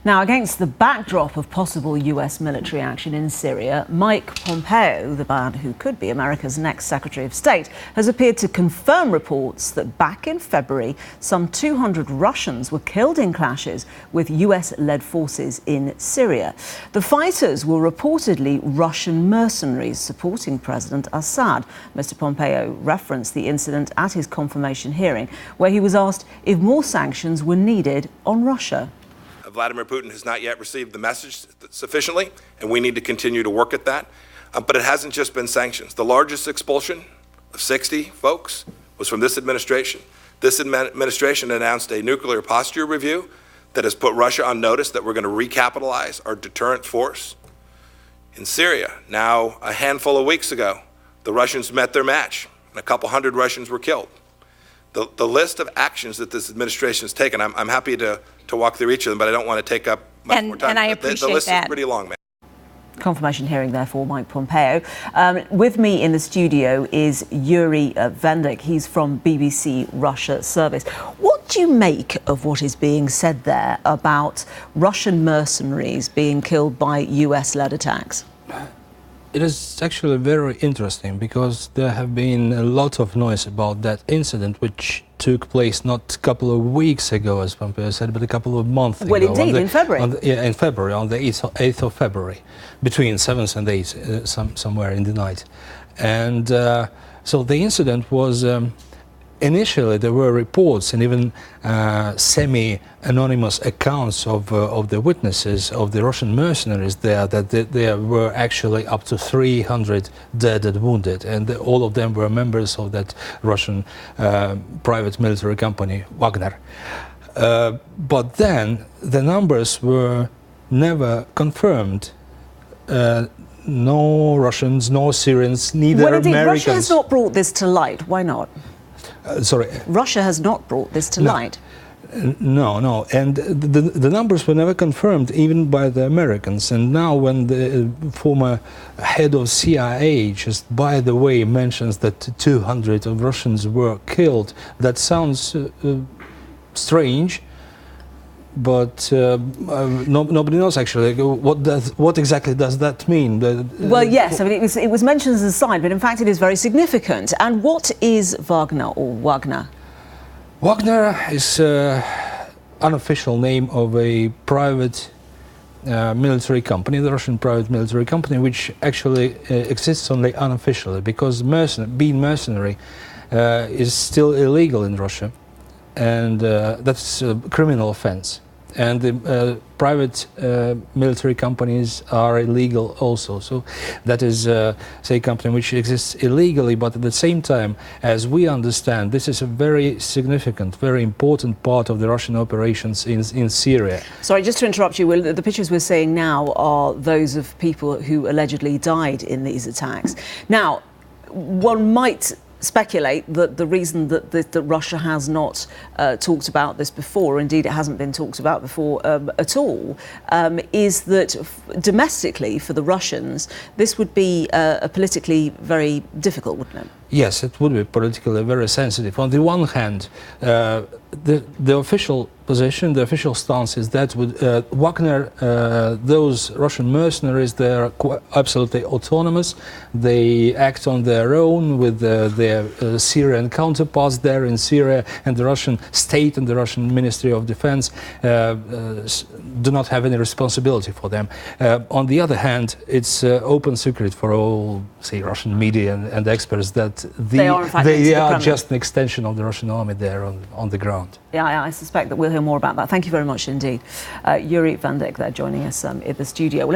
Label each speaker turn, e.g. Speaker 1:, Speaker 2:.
Speaker 1: Now, against the backdrop of possible US military action in Syria, Mike Pompeo, the man who could be America's next Secretary of State, has appeared to confirm reports that back in February, some 200 Russians were killed in clashes with US-led forces in Syria. The fighters were reportedly Russian mercenaries supporting President Assad. Mr. Pompeo referenced the incident at his confirmation hearing, where he was asked if more sanctions were needed on Russia.
Speaker 2: Vladimir Putin has not yet received the message sufficiently, and we need to continue to work at that. But it hasn't just been sanctions. The largest expulsion of 60 folks was from this administration. This administration announced a nuclear posture review that has put Russia on notice that we're going to recapitalize our deterrent force in Syria. Now, a handful of weeks ago, the Russians met their match, and a couple hundred Russians were killed. The list of actions that this administration has taken, I'm happy to walk through each of them, but I don't want to take up much more time.
Speaker 3: And I appreciate
Speaker 2: the list
Speaker 3: that.
Speaker 2: is pretty long, man.
Speaker 1: Confirmation hearing, therefore, Mike Pompeo. With me in the studio is Yuri Vendik. He's from BBC Russia Service. What do you make of what is being said there about Russian mercenaries being killed by US-led attacks?
Speaker 4: It is actually very interesting because there have been a lot of noise about that incident, which took place not a couple of weeks ago, as Pompeo said, but a couple of months ago.
Speaker 1: Well, indeed, in February.
Speaker 4: In February, on the 8th of February, between 7th and 8th, somewhere in the night. And so the incident was... Initially, there were reports and even semi-anonymous accounts of the witnesses of the Russian mercenaries there, that there were actually up to 300 dead and wounded, and all of them were members of that Russian private military company, Wagner. But then the numbers were never confirmed. No Russians, no Syrians, neither
Speaker 1: well, indeed,
Speaker 4: Americans.
Speaker 1: Russia has not brought this to light. Why not?
Speaker 4: Sorry.
Speaker 1: Russia has not brought this to light.
Speaker 4: No, and the numbers were never confirmed, even by the Americans. And now, when the former head of CIA, just by the way, mentions that 200 of Russians were killed, that sounds strange. But nobody knows actually what exactly does that mean.
Speaker 1: Well, yes, I mean it was mentioned as a sign, but in fact it is very significant. And what is Wagner or Wagner?
Speaker 4: Wagner is unofficial name of a private military company, the Russian private military company, which actually exists only unofficially, because being mercenary is still illegal in Russia. And that's a criminal offense. And the private military companies are illegal also. So that is, say, a company which exists illegally, but at the same time, as we understand, this is a very significant, very important part of the Russian operations in Syria. Sorry,
Speaker 1: just to interrupt you, Will, the pictures we're seeing now are those of people who allegedly died in these attacks. Now, one might speculate that the reason that Russia has not talked about this before, or indeed it hasn't been talked about before at all, is that domestically for the Russians this would be a politically very difficult, wouldn't it?
Speaker 4: Yes, it would be politically very sensitive. On the one hand, the official position, the official stance is that with Wagner, those Russian mercenaries, they are absolutely autonomous. They act on their own with their Syrian counterparts there in Syria, and the Russian state and the Russian Ministry of Defense do not have any responsibility for them. On the other hand, it's open secret for all, say, Russian media and experts that they are just an extension of the Russian army there on the ground.
Speaker 1: Yeah, I suspect that we'll hear more about that. Thank you very much indeed. Yuri Vendik there joining us in the studio.